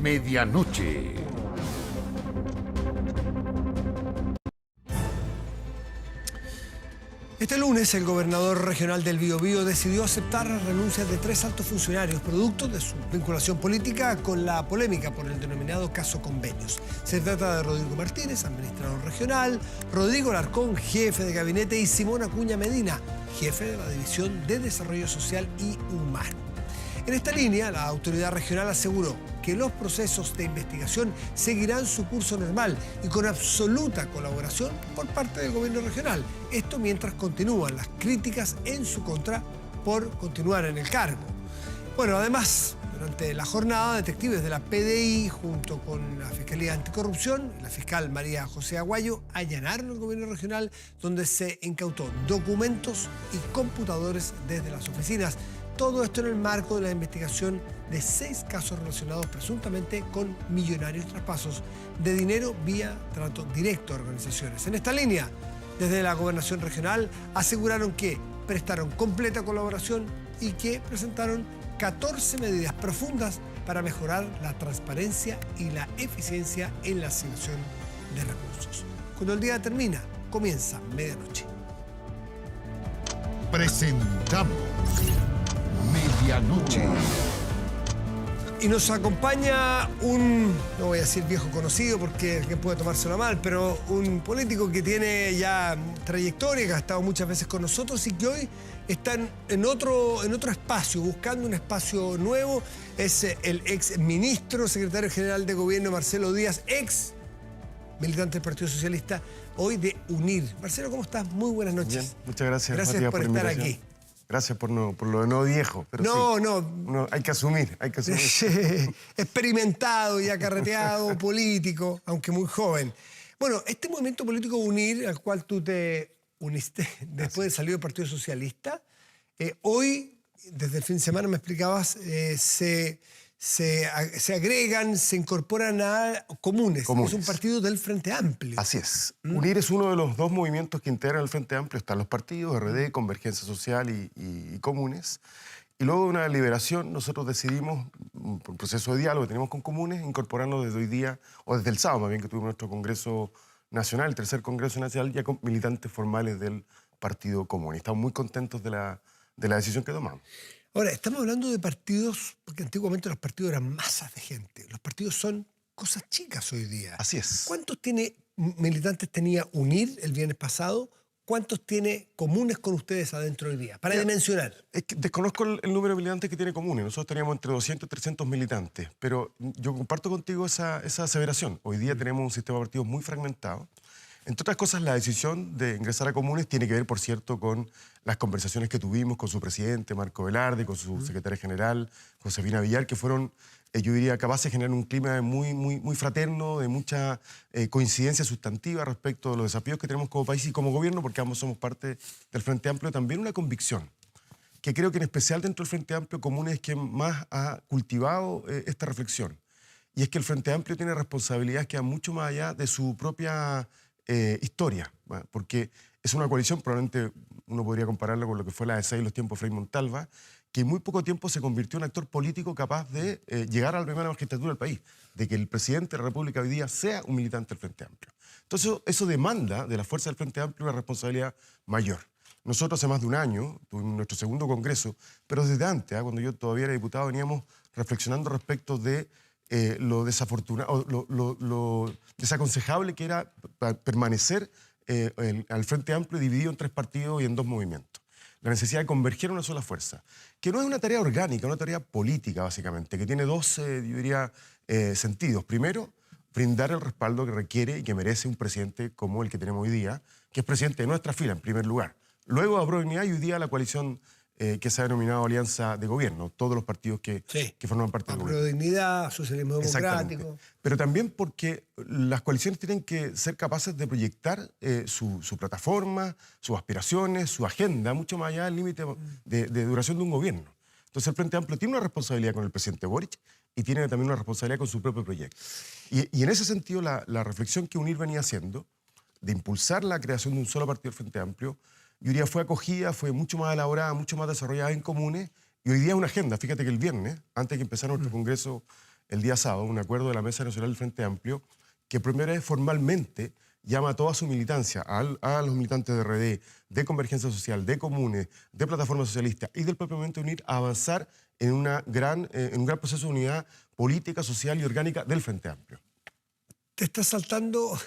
Medianoche. Este lunes, el gobernador regional del Biobío decidió aceptar las renuncias de 3 altos funcionarios, producto de su vinculación política con la polémica por el denominado caso Convenios. Se trata de Rodrigo Martínez, administrador regional, Rodrigo Larcón, jefe de gabinete, y Simón Acuña Medina, jefe de la División de Desarrollo Social y Humano. En esta línea, la autoridad regional aseguró que los procesos de investigación seguirán su curso normal y con absoluta colaboración por parte del gobierno regional. Esto mientras continúan las críticas en su contra por continuar en el cargo. Bueno, además, durante la jornada, detectives de la PDI junto con la Fiscalía Anticorrupción y la fiscal María José Aguayo allanaron el gobierno regional, donde se incautó documentos y computadores desde las oficinas. Todo esto en el marco de la investigación de 6 casos relacionados presuntamente con millonarios traspasos de dinero vía trato directo a organizaciones. En esta línea, desde la Gobernación Regional aseguraron que prestaron completa colaboración y que presentaron 14 medidas profundas para mejorar la transparencia y la eficiencia en la asignación de recursos. Cuando el día termina, comienza medianoche. Presentamos Medianoche. Y nos acompaña un, no voy a decir viejo conocido porque alguien puede tomárselo mal, pero un político que tiene ya trayectoria, que ha estado muchas veces con nosotros y que hoy están en otro espacio, buscando un espacio nuevo. Es el ex ministro, secretario general de gobierno, Marcelo Díaz, ex militante del Partido Socialista, hoy de UNIR. Marcelo, ¿cómo estás? Muy buenas noches. Bien, muchas gracias. Gracias Matías, por estar aquí. Gracias por lo de no viejo. Pero No. Hay que asumir. Experimentado y acarreteado, político, aunque muy joven. Bueno, este movimiento político UNIR, al cual tú te uniste después de salir del Partido Socialista, hoy, desde el fin de semana me explicabas, se agregan, se incorporan a Comunes. Es un partido del Frente Amplio. Así es. UNIR es uno de los 2 movimientos que integran el Frente Amplio. Están los partidos, RD, Convergencia Social y Comunes. Y luego de una deliberación, nosotros decidimos, por un proceso de diálogo que tenemos con Comunes, incorporarnos desde hoy día, o desde el sábado más bien, que tuvimos nuestro Congreso Nacional, el tercer Congreso Nacional, ya con militantes formales del Partido Común. Y estamos muy contentos de la decisión que tomamos. Ahora, estamos hablando de partidos, porque antiguamente los partidos eran masas de gente. Los partidos son cosas chicas hoy día. Así es. ¿Cuántos militantes tenía UNIR el viernes pasado? ¿Cuántos tiene Comunes con ustedes adentro hoy día? Para dimensionar. Es que desconozco el número de militantes que tiene Comunes. Nosotros teníamos entre 200 y 300 militantes. Pero yo comparto contigo esa aseveración. Hoy día tenemos un sistema de partidos muy fragmentado. Entre otras cosas, la decisión de ingresar a Comunes tiene que ver, por cierto, con las conversaciones que tuvimos con su presidente, Marco Velarde, con su secretaria general, Josefina Villar, que fueron, yo diría, capaces de generar un clima muy fraterno, de mucha coincidencia sustantiva respecto de los desafíos que tenemos como país y como gobierno, porque ambos somos parte del Frente Amplio. También una convicción, que creo que en especial dentro del Frente Amplio, Comunes es quien más ha cultivado esta reflexión. Y es que el Frente Amplio tiene responsabilidades que van mucho más allá de su propia historia, ¿va? Porque es una coalición, probablemente uno podría compararla con lo que fue la DC y los tiempos de Frei Montalva, que en muy poco tiempo se convirtió en actor político capaz de llegar a la primera magistratura del país, de que el presidente de la República hoy día sea un militante del Frente Amplio. Entonces eso demanda de la fuerza del Frente Amplio una responsabilidad mayor. Nosotros hace más de un año tuvimos nuestro segundo congreso, pero desde antes, cuando yo todavía era diputado, veníamos reflexionando respecto de lo desafortunado, lo desaconsejable que era permanecer al Frente Amplio dividido en 3 partidos y en 2 movimientos. La necesidad de converger en una sola fuerza, que no es una tarea orgánica, una tarea política básicamente, que tiene 2, yo diría, sentidos. Primero, brindar el respaldo que requiere y que merece un presidente como el que tenemos hoy día, que es presidente de nuestra fila en primer lugar. Luego a Prounidad y hoy día la coalición que se ha denominado Alianza de Gobierno, todos los partidos que forman parte del gobierno. Dignidad, Socialismo Democrático. Pero también porque las coaliciones tienen que ser capaces de proyectar su plataforma, sus aspiraciones, su agenda, mucho más allá del límite de duración de un gobierno. Entonces el Frente Amplio tiene una responsabilidad con el presidente Boric y tiene también una responsabilidad con su propio proyecto. Y en ese sentido la reflexión que UNIR venía haciendo, de impulsar la creación de un solo partido del Frente Amplio, yo diría fue acogida, fue mucho más elaborada, mucho más desarrollada en Comunes, y hoy día es una agenda. Fíjate que el viernes, antes de que empezara nuestro Congreso el día sábado, un acuerdo de la Mesa Nacional del Frente Amplio que primero vez formalmente llama a toda su militancia, a los militantes de RD, de Convergencia Social, de Comunes, de Plataforma Socialista y del propio Movimiento UNIR a avanzar en un gran proceso de unidad política, social y orgánica del Frente Amplio. Te está saltando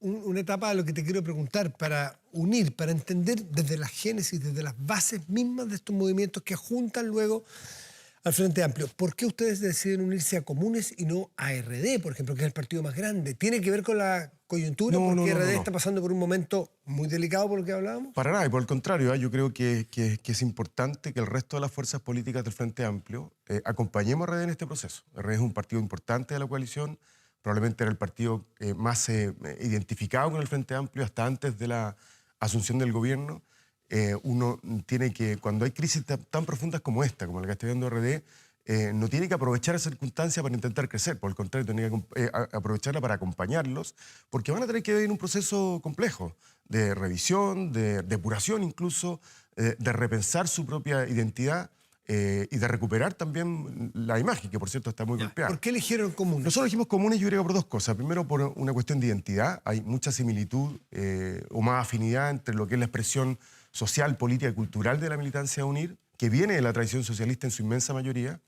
una etapa a lo que te quiero preguntar, para unir, para entender desde la génesis, desde las bases mismas de estos movimientos que juntan luego al Frente Amplio. ¿Por qué ustedes deciden unirse a Comunes y no a RD, por ejemplo, que es el partido más grande? ¿Tiene que ver con la coyuntura? No, porque no, RD no. está pasando por un momento muy delicado por lo que hablábamos. Para nada, y por el contrario, yo creo que es importante que el resto de las fuerzas políticas del Frente Amplio acompañemos a RD en este proceso. RD es un partido importante de la coalición, probablemente era el partido más identificado con el Frente Amplio hasta antes de la asunción del gobierno. Uno tiene que, cuando hay crisis tan profundas como esta, como la que está viendo RD, no tiene que aprovechar esa circunstancia para intentar crecer, por el contrario, tiene que aprovecharla para acompañarlos, porque van a tener que vivir un proceso complejo de revisión, de depuración incluso, de repensar su propia identidad y de recuperar también la imagen, que por cierto está muy golpeada. ¿Por qué eligieron Comunes? Nosotros elegimos Comunes, yo creo, por dos cosas. Primero, por una cuestión de identidad. Hay mucha similitud o más afinidad entre lo que es la expresión social, política y cultural de la militancia UNIR, que viene de la tradición socialista en su inmensa mayoría,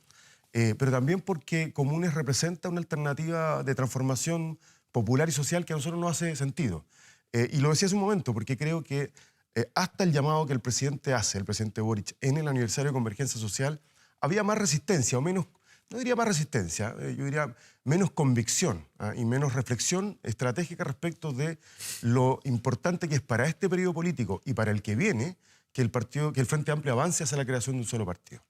pero también porque Comunes representa una alternativa de transformación popular y social que a nosotros nos hace sentido. Y lo decía hace un momento, porque creo que hasta el llamado que el presidente hace, el presidente Boric, en el aniversario de Convergencia Social, había más resistencia, o menos, no diría más resistencia, yo diría menos convicción y menos reflexión estratégica respecto de lo importante que es para este periodo político y para el que viene que el Frente Amplio avance hacia la creación de un solo partido.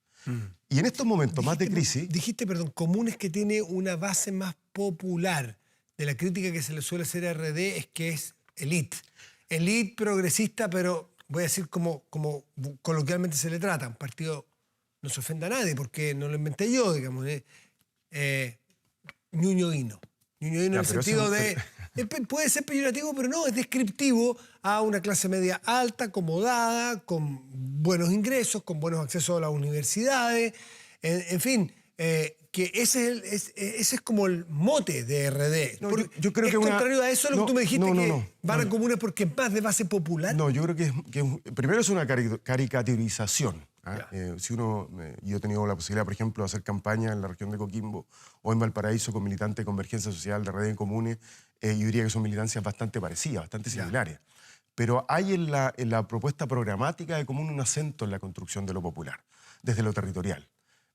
Y en estos momentos más de crisis... Dijiste, perdón, Comunes, que tiene una base más popular. De la crítica que se le suele hacer a RD es que es élite. Élite progresista, pero voy a decir como coloquialmente se le trata. Un partido, no se ofenda a nadie, porque no lo inventé yo, digamos. Ñuñoíno. Ñuñoíno en el sentido de... Puede ser peyorativo, pero no, es descriptivo a una clase media alta, acomodada, con buenos ingresos, con buenos accesos a las universidades, en fin, que ese es como el mote de RD. No, yo creo ¿Es que contrario a eso lo que tú me dijiste, que van a no. Comunes porque es más de base popular? No, yo creo que primero es una caricaturización. Yo he tenido la posibilidad, por ejemplo, de hacer campaña en la región de Coquimbo o en Valparaíso con militantes de Convergencia Social, de RD en Comunes. Yo diría que son militancias bastante parecidas, bastante similares. Pero hay en la propuesta programática de Comunes un acento en la construcción de lo popular, desde lo territorial,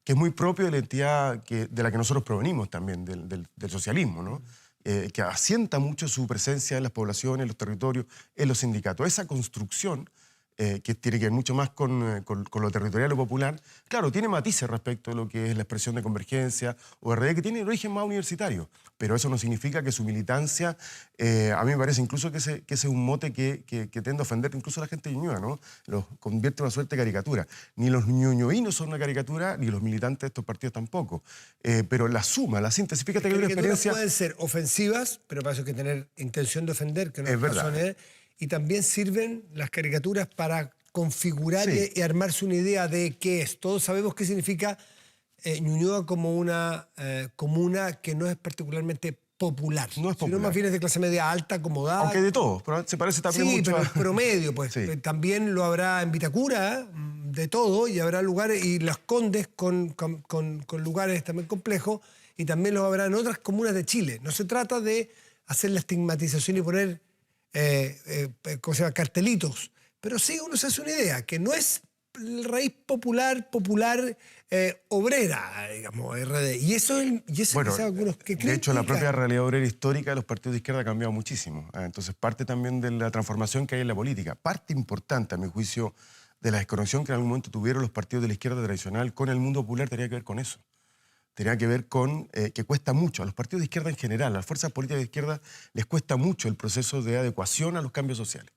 que es muy propio de la entidad de la que nosotros provenimos también, del socialismo, ¿no? Que asienta mucho su presencia en las poblaciones, en los territorios, en los sindicatos. Esa construcción, que tiene que ver mucho más con lo territorial o popular, claro, tiene matices respecto a lo que es la expresión de Convergencia o RD, que tiene origen más universitario, pero eso no significa que su militancia, a mí me parece incluso que ese es un mote que tiende a ofender incluso a la gente de Ñuñoa, ¿no? Los convierte en una suerte de caricatura. Ni los ñuñoínos son una caricatura, ni los militantes de estos partidos tampoco. Pero la suma, la síntesis, fíjate que hay una experiencia... Pueden ser ofensivas, pero para eso hay que tener intención de ofender, que no es verdad. Son, y también sirven las caricaturas para configurar y armarse una idea de qué es. Todos sabemos qué significa Ñuñoa como una comuna que no es particularmente popular. No es popular. Sino más bien es de clase media alta, acomodada. Aunque de todo, pero se parece también mucho pero el promedio, pues. Sí. También lo habrá en Vitacura, de todo, y habrá lugares, y Las Condes con lugares también complejos, y también lo habrá en otras comunas de Chile. No se trata de hacer la estigmatización y poner cartelitos, pero sí uno se hace una idea, que no es raíz popular, obrera, digamos, RD. Y eso es algunos que creen. De hecho, la propia realidad obrera histórica de los partidos de izquierda ha cambiado muchísimo. Entonces, parte también de la transformación que hay en la política. Parte importante, a mi juicio, de la desconexión que en algún momento tuvieron los partidos de la izquierda tradicional con el mundo popular tenía que ver con eso. Tenía que ver con que cuesta mucho. A los partidos de izquierda en general, a las fuerzas políticas de izquierda, les cuesta mucho el proceso de adecuación a los cambios sociales.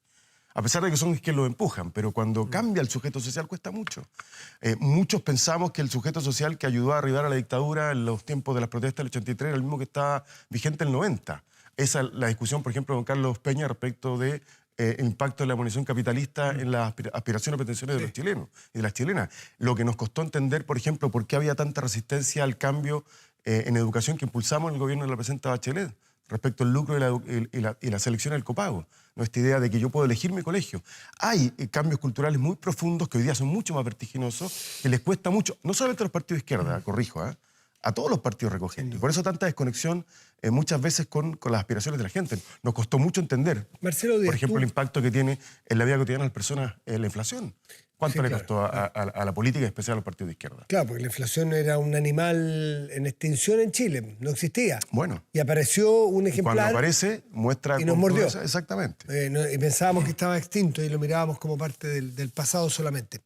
A pesar de que son quienes lo empujan, pero cuando cambia el sujeto social cuesta mucho. Muchos pensamos que el sujeto social que ayudó a arribar a la dictadura en los tiempos de las protestas del 83 era el mismo que estaba vigente en el 90. Esa es la discusión, por ejemplo, de don Carlos Peña respecto de el impacto de la abolición capitalista en las aspiraciones o pretensiones de los chilenos y de las chilenas. Lo que nos costó entender, por ejemplo, por qué había tanta resistencia al cambio en educación que impulsamos en el gobierno de la presidenta Bachelet respecto al lucro y la selección del copago. ¿No? Esta idea de que yo puedo elegir mi colegio. Hay cambios culturales muy profundos que hoy día son mucho más vertiginosos, que les cuesta mucho, no solamente a los partidos de izquierda, corrijo, a todos los partidos recoger. Y por eso tanta desconexión muchas veces con las aspiraciones de la gente. Nos costó mucho entender, Marcelo Díaz, por ejemplo, el impacto que tiene en la vida cotidiana de las personas la inflación. ¿Cuánto le costó a la política, en especial a los partidos de izquierda? Claro, porque la inflación era un animal en extinción en Chile, no existía. Bueno. Y apareció un ejemplar. Cuando aparece, muestra... Y nos mordió. Exactamente. Y pensábamos que estaba extinto y lo mirábamos como parte del pasado solamente.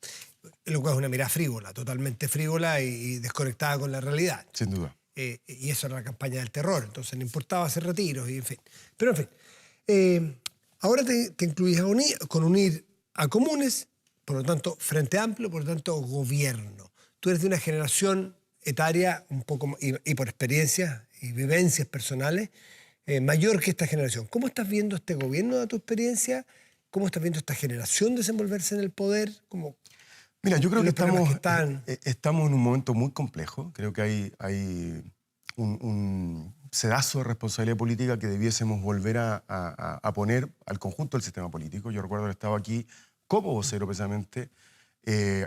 Lo cual es una mirada frívola, totalmente frívola y desconectada con la realidad. Sin duda. Y eso era la campaña del terror, entonces no importaba hacer retiros y en fin. Pero en fin, ahora te incluyes con unir a comunes, por lo tanto, Frente Amplio, por lo tanto, gobierno. Tú eres de una generación etaria, un poco, y por experiencias y vivencias personales, mayor que esta generación. ¿Cómo estás viendo este gobierno de tu experiencia? ¿Cómo estás viendo esta generación desenvolverse en el poder? Mira, yo creo que estamos en un momento muy complejo. Creo que hay un sedazo de responsabilidad política que debiésemos volver a poner al conjunto del sistema político. Yo recuerdo que estaba aquí como vocero precisamente,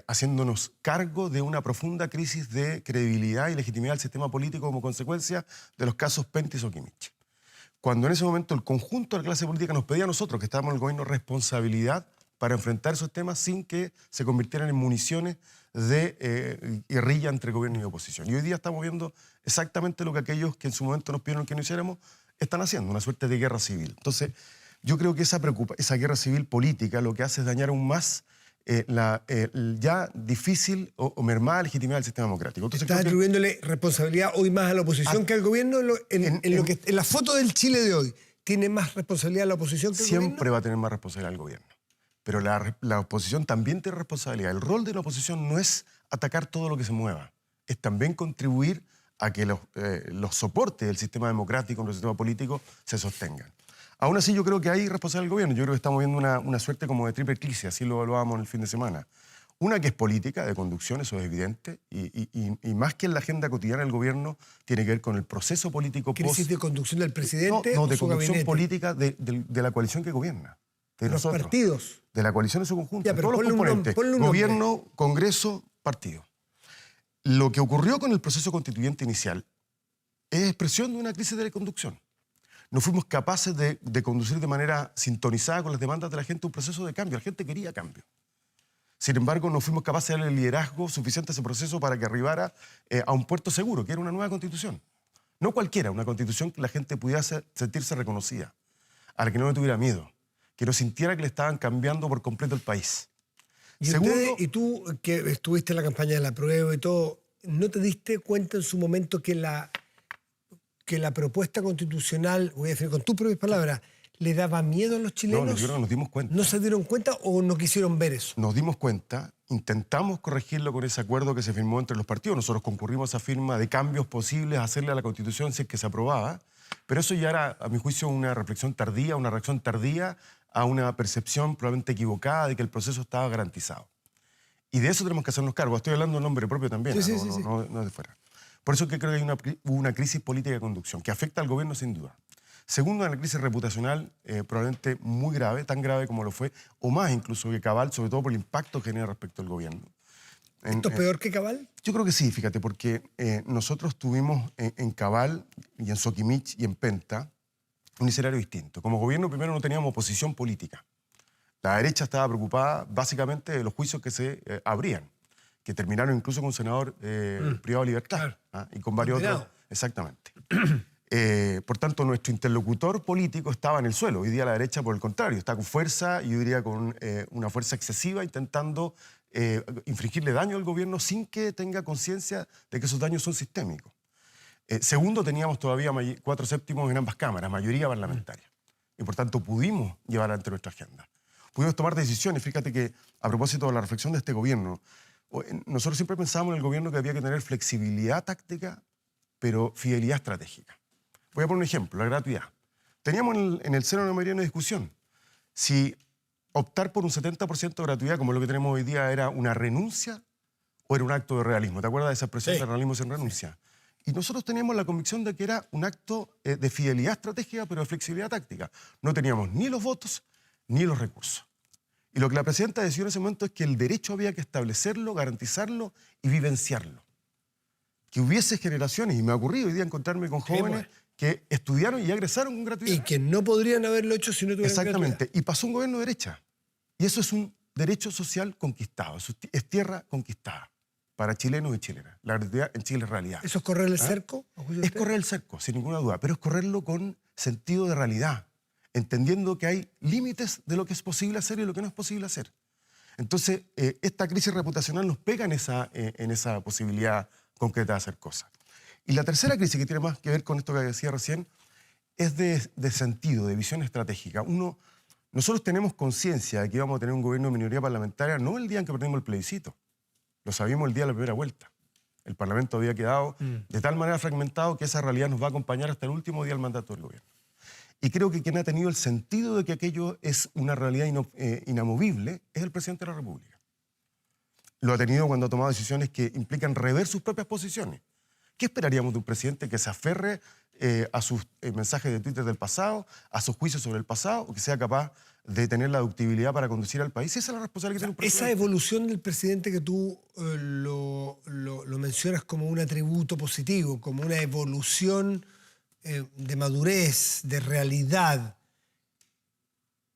haciéndonos cargo de una profunda crisis de credibilidad y legitimidad del sistema político como consecuencia de los casos Pentis o Kimmich. Cuando en ese momento el conjunto de la clase política nos pedía a nosotros, que estábamos en el gobierno, responsabilidad para enfrentar esos temas sin que se convirtieran en municiones de guerrilla entre gobierno y oposición. Y hoy día estamos viendo exactamente lo que aquellos que en su momento nos pidieron que no hiciéramos están haciendo, una suerte de guerra civil. Entonces, yo creo que esa guerra civil política lo que hace es dañar aún más la ya difícil o mermada legitimidad del sistema democrático. Entonces, ¿estás atribuyéndole responsabilidad hoy más a la oposición que al gobierno? En la foto del Chile de hoy, ¿tiene más responsabilidad la oposición que el gobierno? Siempre va a tener más responsabilidad el gobierno. Pero la oposición también tiene responsabilidad. El rol de la oposición no es atacar todo lo que se mueva, es también contribuir a que los soportes del sistema democrático, del sistema político, se sostengan. Aún así, yo creo que hay responsabilidad del gobierno. Yo creo que estamos viendo una suerte como de triple crisis, así lo evaluábamos en el fin de semana. Una que es política, de conducción, eso es evidente, y más que en la agenda cotidiana del gobierno, tiene que ver con el proceso político. ¿Crisis de conducción del presidente no, o de su conducción gabinete? Política de la coalición que gobierna. De los nosotros, partidos. De la coalición en su conjunto, Ya, todos los componentes, gobierno, Congreso, partido. Lo que ocurrió con el proceso constituyente inicial es expresión de una crisis de conducción. No fuimos capaces de conducir de manera sintonizada con las demandas de la gente un proceso de cambio. La gente quería cambio. Sin embargo, no fuimos capaces de darle el liderazgo suficiente a ese proceso para que arribara a un puerto seguro, que era una nueva constitución. No cualquiera, una constitución que la gente pudiera sentirse reconocida, a la que no le tuviera miedo, que no sintiera que le estaban cambiando por completo el país. Y tú, que estuviste en la campaña de la prueba y todo, ¿no te diste cuenta en su momento que la propuesta constitucional, voy a decir con tus propias palabras, le daba miedo a los chilenos? No, yo creo que nos dimos cuenta. ¿No se dieron cuenta o no quisieron ver eso? Nos dimos cuenta, intentamos corregirlo con ese acuerdo que se firmó entre los partidos. Nosotros concurrimos a esa firma de cambios posibles a hacerle a la Constitución si es que se aprobaba, pero eso ya era, a mi juicio, una reflexión tardía, una reacción tardía a una percepción probablemente equivocada de que el proceso estaba garantizado. Y de eso tenemos que hacernos cargo. Estoy hablando en nombre propio también, no de fuera. Por eso que creo que hay una crisis política de conducción que afecta al gobierno sin duda. Segundo, una crisis reputacional probablemente muy grave, tan grave como lo fue, o más incluso que Cabal, sobre todo por el impacto que genera respecto al gobierno. ¿Esto es peor que Cabal? Yo creo que sí, fíjate, porque nosotros tuvimos en Cabal y en Soquimich y en Penta un escenario distinto. Como gobierno primero no teníamos oposición política. La derecha estaba preocupada básicamente de los juicios que se abrían, que terminaron incluso con un senador privado de libertad, claro. Y con varios otros. Exactamente. Por tanto, nuestro interlocutor político estaba en el suelo. Hoy día la derecha, por el contrario, está con fuerza, yo diría con una fuerza excesiva, intentando infligirle daño al gobierno sin que tenga conciencia de que esos daños son sistémicos. Segundo, teníamos todavía 4/7 en ambas cámaras, mayoría parlamentaria. Y por tanto pudimos llevar ante nuestra agenda. Pudimos tomar decisiones. Fíjate que a propósito de la reflexión de este gobierno, nosotros siempre pensábamos en el gobierno que había que tener flexibilidad táctica, pero fidelidad estratégica. Voy a poner un ejemplo, la gratuidad. Teníamos en el seno de la mayoría una discusión. Si optar por un 70% de gratuidad, como lo que tenemos hoy día, era una renuncia o era un acto de realismo. ¿Te acuerdas de esa expresión de realismo sin renuncia? Y nosotros teníamos la convicción de que era un acto de fidelidad estratégica, pero de flexibilidad táctica. No teníamos ni los votos ni los recursos. Y lo que la presidenta decidió en ese momento es que el derecho había que establecerlo, garantizarlo y vivenciarlo. Que hubiese generaciones, y me ha ocurrido hoy día encontrarme con jóvenes que estudiaron y egresaron con gratuidad. Y que no podrían haberlo hecho si no tuvieran Exactamente. gratuidad. Y pasó un gobierno de derecha. Y eso es un derecho social conquistado, es tierra conquistada para chilenos y chilenas. La gratuidad en Chile es realidad. ¿Eso es correr el cerco? Es correr el cerco, sin ninguna duda, pero es correrlo con sentido de realidad, entendiendo que hay límites de lo que es posible hacer y lo que no es posible hacer. Entonces, esta crisis reputacional nos pega en esa posibilidad concreta de hacer cosas. Y la tercera crisis, que tiene más que ver con esto que decía recién, es de sentido, de visión estratégica. Nosotros tenemos conciencia de que íbamos a tener un gobierno de minoría parlamentaria no el día en que perdimos el plebiscito, lo sabíamos el día de la primera vuelta. El Parlamento había quedado de tal manera fragmentado que esa realidad nos va a acompañar hasta el último día del mandato del gobierno. Y creo que quien ha tenido el sentido de que aquello es una realidad inamovible es el presidente de la República. Lo ha tenido cuando ha tomado decisiones que implican rever sus propias posiciones. ¿Qué esperaríamos de un presidente que se aferre a sus mensajes de Twitter del pasado, a sus juicios sobre el pasado, o que sea capaz de tener la ductibilidad para conducir al país? Esa es la responsabilidad que tiene un presidente. Esa evolución del presidente que tú lo mencionas como un atributo positivo, como una evolución de madurez, de realidad,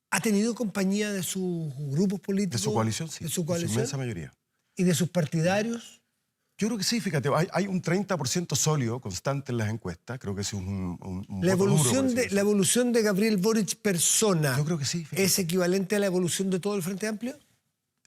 ¿ha tenido compañía de sus grupos políticos? De su coalición, sí. ¿De su coalición? De su inmensa mayoría. ¿Y de sus partidarios? Yo creo que sí, fíjate, hay un 30% sólido constante en las encuestas, creo que es un La evolución voto de Gabriel Boric persona, yo creo que sí, fíjate. ¿es equivalente a la evolución de todo el Frente Amplio?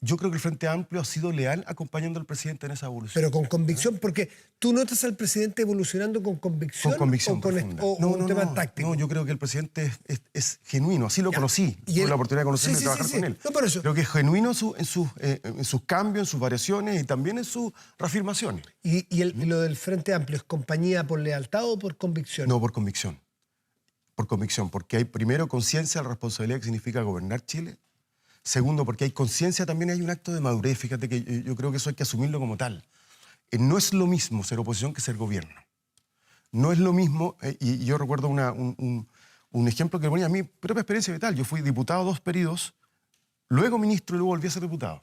Yo creo que el Frente Amplio ha sido leal acompañando al presidente en esa evolución. Pero con convicción, porque tú notas al presidente evolucionando con convicción, con convicción o con profunda. un tema táctico. No, yo creo que el presidente es genuino, así lo conocí. Tuve la oportunidad de conocerlo y trabajar con él. No, por eso. Creo que es genuino en sus cambios, en sus variaciones y también en sus reafirmaciones. ¿Y lo del Frente Amplio es compañía por lealtad o por convicción? No, por convicción. Por convicción, porque hay primero conciencia de la responsabilidad que significa gobernar Chile. Segundo, porque hay conciencia, también hay un acto de madurez. Fíjate que yo creo que eso hay que asumirlo como tal. No es lo mismo ser oposición que ser gobierno. No es lo mismo, y yo recuerdo un ejemplo que ponía mi propia experiencia vital. Yo fui diputado 2 periodos, luego ministro y luego volví a ser diputado.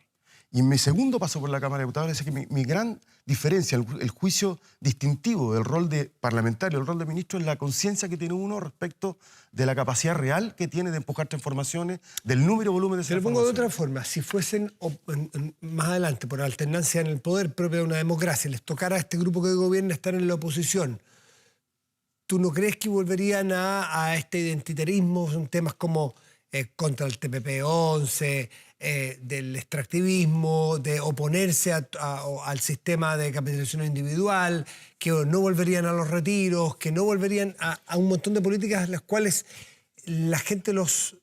Y en mi segundo paso por la Cámara de Diputados, decía que mi gran diferencia, el juicio distintivo del rol de parlamentario, el rol de ministro, es la conciencia que tiene uno respecto de la capacidad real que tiene de empujar transformaciones, del número y volumen de esas transformaciones. Te lo pongo de otra forma. Si fuesen más adelante, por alternancia en el poder propio de una democracia, les tocara a este grupo que gobierna estar en la oposición, ¿tú no crees que volverían a este identitarismo? Son temas como contra el TPP-11, del extractivismo, de oponerse al sistema de capitalización individual, que no volverían a los retiros, que no volverían a un montón de políticas las cuales la gente los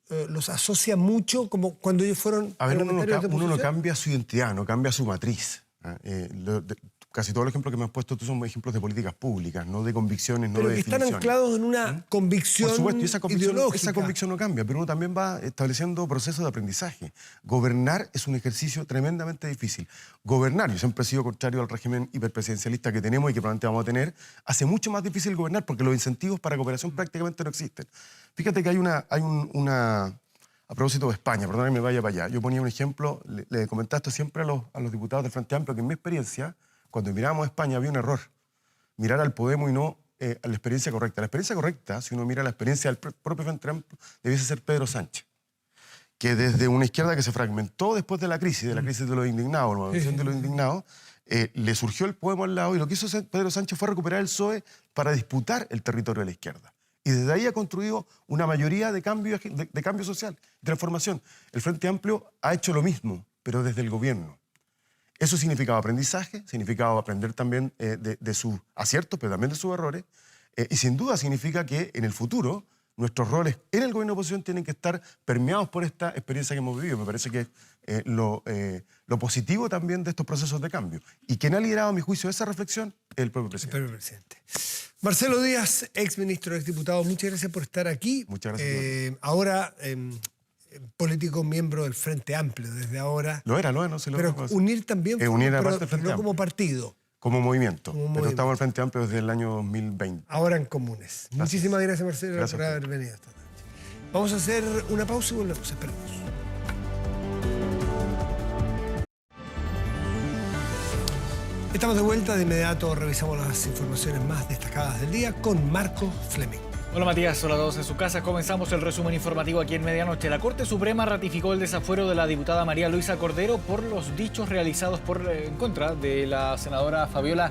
asocia mucho, como cuando ellos fueron... A ver, uno no cambia su identidad, no cambia su matriz. Casi todos los ejemplos que me has puesto tú son ejemplos de políticas públicas, no de convicciones, no de definiciones. Pero que están anclados en una convicción ideológica. Por supuesto, esa convicción no cambia, pero uno también va estableciendo procesos de aprendizaje. Gobernar es un ejercicio tremendamente difícil. Gobernar, yo siempre he sido contrario al régimen hiperpresidencialista que tenemos y que probablemente vamos a tener, hace mucho más difícil gobernar porque los incentivos para cooperación prácticamente no existen. Fíjate que hay una a propósito de España, perdón que me vaya para allá, yo ponía un ejemplo, le comentaba esto siempre a los diputados del Frente Amplio, que en mi experiencia, cuando mirábamos a España había un error. Mirar al Podemos y no a la experiencia correcta. La experiencia correcta, si uno mira la experiencia del propio Frente Amplio, debiese ser Pedro Sánchez, que desde una izquierda que se fragmentó después de la crisis de los indignados, la movilización de los indignados, le surgió el Podemos al lado y lo que hizo Pedro Sánchez fue recuperar el PSOE para disputar el territorio de la izquierda. Y desde ahí ha construido una mayoría de cambio social, de transformación. El Frente Amplio ha hecho lo mismo, pero desde el gobierno. Eso significaba aprendizaje, significaba aprender también de sus aciertos, pero también de sus errores. Y sin duda significa que en el futuro nuestros roles en el gobierno de oposición tienen que estar permeados por esta experiencia que hemos vivido. Me parece que es lo positivo también de estos procesos de cambio. Y quien ha liderado, a mi juicio, esa reflexión es el propio presidente. El propio presidente. Marcelo Díaz, exministro, exdiputado, muchas gracias por estar aquí. Muchas gracias. Ahora, político miembro del Frente Amplio, desde ahora. Lo era, no se lo pero reconozco. unir también, unir pero aparte del Frente no como Amplio. partido. como movimiento. Pero estamos al Frente Amplio desde el año 2020. Ahora en comunes. Gracias. Muchísimas gracias, Marcelo, Gracias por haber venido esta noche. Vamos a hacer una pausa y volvemos. Esperemos. Estamos de vuelta. De inmediato revisamos las informaciones más destacadas del día con Marco Fleming. Hola Matías, hola a todos en su casa. Comenzamos el resumen informativo aquí en Medianoche. La Corte Suprema ratificó el desafuero de la diputada María Luisa Cordero por los dichos realizados en contra de la senadora Fabiola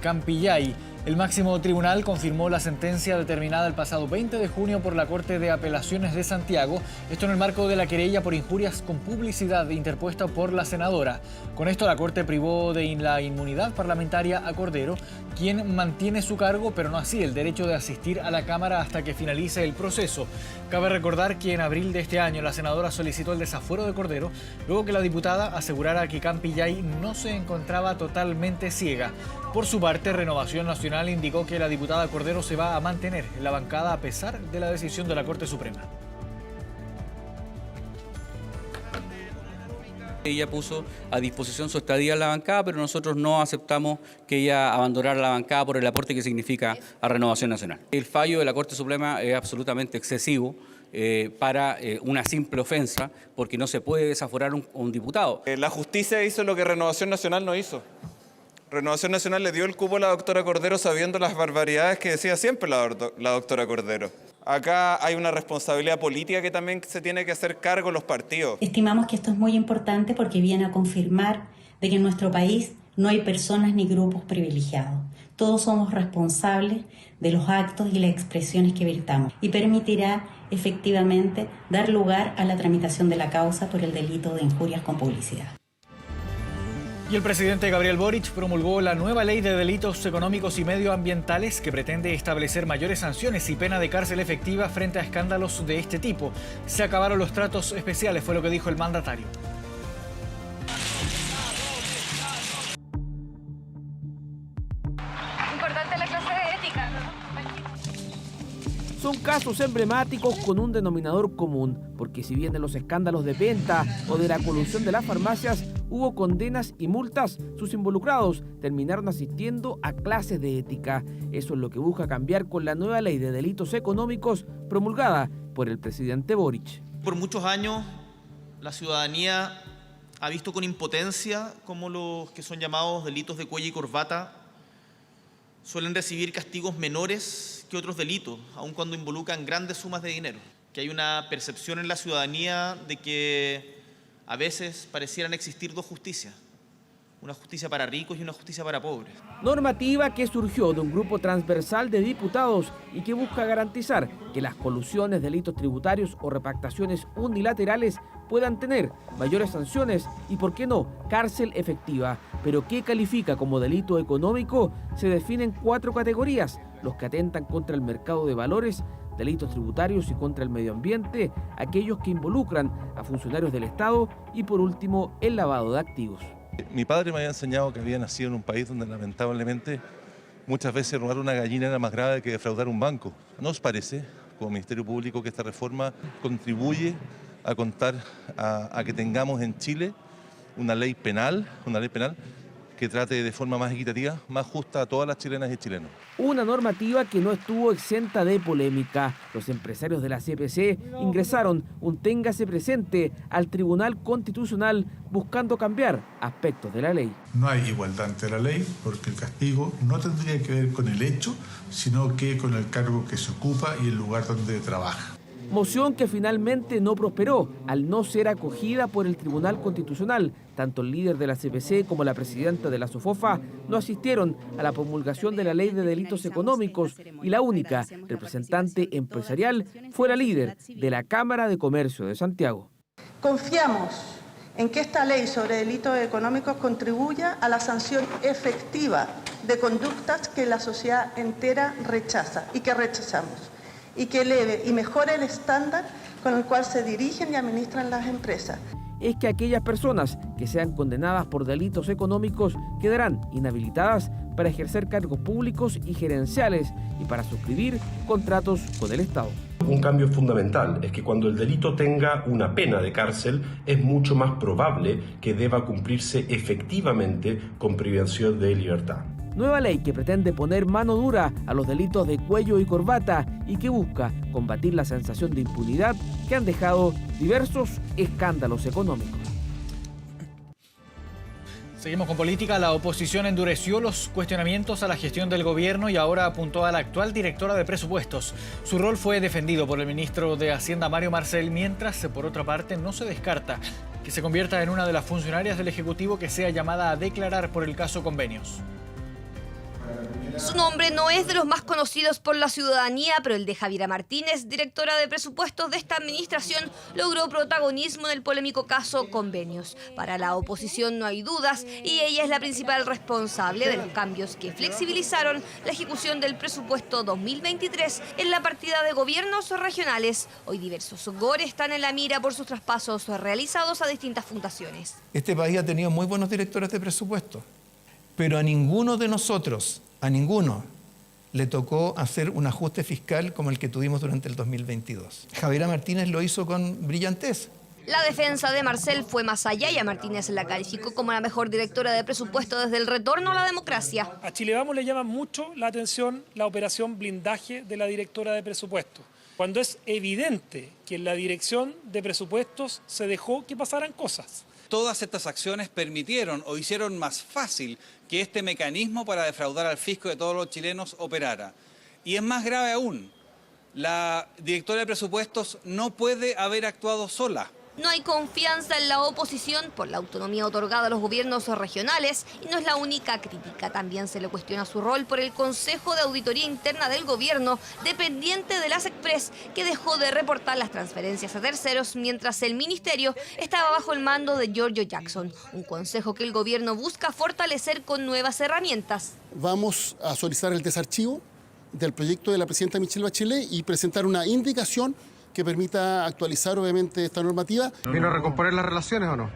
Campillay. El máximo tribunal confirmó la sentencia determinada el pasado 20 de junio por la Corte de Apelaciones de Santiago, esto en el marco de la querella por injurias con publicidad interpuesta por la senadora. Con esto la Corte privó de la inmunidad parlamentaria a Cordero, quien mantiene su cargo, pero no así el derecho de asistir a la Cámara hasta que finalice el proceso. Cabe recordar que en abril de este año la senadora solicitó el desafuero de Cordero, luego que la diputada asegurara que Campillay no se encontraba totalmente ciega. Por su parte, Renovación Nacional indicó que la diputada Cordero se va a mantener en la bancada a pesar de la decisión de la Corte Suprema. Ella puso a disposición su estadía en la bancada, pero nosotros no aceptamos que ella abandonara la bancada por el aporte que significa a Renovación Nacional. El fallo de la Corte Suprema es absolutamente excesivo para una simple ofensa, porque no se puede desaforar un diputado. La justicia hizo lo que Renovación Nacional no hizo. Renovación Nacional le dio el cupo a la doctora Cordero sabiendo las barbaridades que decía siempre la doctora Cordero. Acá hay una responsabilidad política que también se tiene que hacer cargo los partidos. Estimamos que esto es muy importante porque viene a confirmar de que en nuestro país no hay personas ni grupos privilegiados. Todos somos responsables de los actos y las expresiones que vertamos y permitirá efectivamente dar lugar a la tramitación de la causa por el delito de injurias con publicidad. Y el presidente Gabriel Boric promulgó la nueva ley de delitos económicos y medioambientales que pretende establecer mayores sanciones y pena de cárcel efectiva frente a escándalos de este tipo. Se acabaron los tratos especiales, fue lo que dijo el mandatario. Importante la clase de ética, ¿no? Son casos emblemáticos con un denominador común, porque si bien en los escándalos de venta o de la colusión de las farmacias hubo condenas y multas, sus involucrados terminaron asistiendo a clases de ética. Eso es lo que busca cambiar con la nueva ley de delitos económicos promulgada por el presidente Boric. Por muchos años la ciudadanía ha visto con impotencia cómo los que son llamados delitos de cuello y corbata suelen recibir castigos menores que otros delitos, aun cuando involucran grandes sumas de dinero. Que hay una percepción en la ciudadanía de que a veces parecieran existir dos justicias, una justicia para ricos y una justicia para pobres. Normativa que surgió de un grupo transversal de diputados y que busca garantizar que las colusiones, delitos tributarios o repactaciones unilaterales puedan tener mayores sanciones y, por qué no, cárcel efectiva. Pero ¿qué califica como delito económico? Se definen 4 categorías: los que atentan contra el mercado de valores, delitos tributarios y contra el medio ambiente, aquellos que involucran a funcionarios del Estado y, por último, el lavado de activos. Mi padre me había enseñado que había nacido en un país donde lamentablemente muchas veces robar una gallina era más grave que defraudar un banco. ¿No os parece, como Ministerio Público, que esta reforma contribuye a contar a que tengamos en Chile una ley penal que trate de forma más equitativa, más justa a todas las chilenas y chilenos? Una normativa que no estuvo exenta de polémica. Los empresarios de la CPC ingresaron un téngase presente al Tribunal Constitucional buscando cambiar aspectos de la ley. No hay igualdad ante la ley porque el castigo no tendría que ver con el hecho, sino que con el cargo que se ocupa y el lugar donde trabaja. Moción que finalmente no prosperó al no ser acogida por el Tribunal Constitucional. Tanto el líder de la CPC como la presidenta de la SOFOFA no asistieron a la promulgación de la Ley de Delitos Económicos y la única representante empresarial fue la líder de la Cámara de Comercio de Santiago. Confiamos en que esta ley sobre delitos económicos contribuya a la sanción efectiva de conductas que la sociedad entera rechaza y que rechazamos, y que eleve y mejore el estándar con el cual se dirigen y administran las empresas. Es que aquellas personas que sean condenadas por delitos económicos quedarán inhabilitadas para ejercer cargos públicos y gerenciales y para suscribir contratos con el Estado. Un cambio fundamental es que cuando el delito tenga una pena de cárcel es mucho más probable que deba cumplirse efectivamente con privación de libertad. Nueva ley que pretende poner mano dura a los delitos de cuello y corbata y que busca combatir la sensación de impunidad que han dejado diversos escándalos económicos. Seguimos con política. La oposición endureció los cuestionamientos a la gestión del gobierno y ahora apuntó a la actual directora de presupuestos. Su rol fue defendido por el ministro de Hacienda, Mario Marcel, mientras, por otra parte, no se descarta que se convierta en una de las funcionarias del Ejecutivo que sea llamada a declarar por el caso Convenios. Su nombre no es de los más conocidos por la ciudadanía, pero el de Javiera Martínez, directora de presupuestos de esta administración, logró protagonismo en el polémico caso Convenios. Para la oposición no hay dudas y ella es la principal responsable de los cambios que flexibilizaron la ejecución del presupuesto 2023 en la partida de gobiernos regionales. Hoy diversos GOR están en la mira por sus traspasos realizados a distintas fundaciones. Este país ha tenido muy buenos directores de presupuesto, pero a ninguno de nosotros, a ninguno, le tocó hacer un ajuste fiscal como el que tuvimos durante el 2022. Javiera Martínez lo hizo con brillantez. La defensa de Marcel fue más allá y a Martínez la calificó como la mejor directora de presupuesto desde el retorno a la democracia. A Chile Vamos le llama mucho la atención la operación blindaje de la directora de presupuesto, cuando es evidente que en la dirección de presupuestos se dejó que pasaran cosas. Todas estas acciones permitieron o hicieron más fácil que este mecanismo para defraudar al fisco de todos los chilenos operara. Y es más grave aún, la directora de presupuestos no puede haber actuado sola. No hay confianza en la oposición por la autonomía otorgada a los gobiernos regionales y no es la única crítica. También se le cuestiona su rol por el Consejo de Auditoría Interna del Gobierno, dependiente de las Express, que dejó de reportar las transferencias a terceros mientras el ministerio estaba bajo el mando de Giorgio Jackson, un consejo que el gobierno busca fortalecer con nuevas herramientas. Vamos a solicitar el desarchivo del proyecto de la presidenta Michelle Bachelet y presentar una indicación que permita actualizar, obviamente, esta normativa. ¿Vino a recomponer las relaciones o no?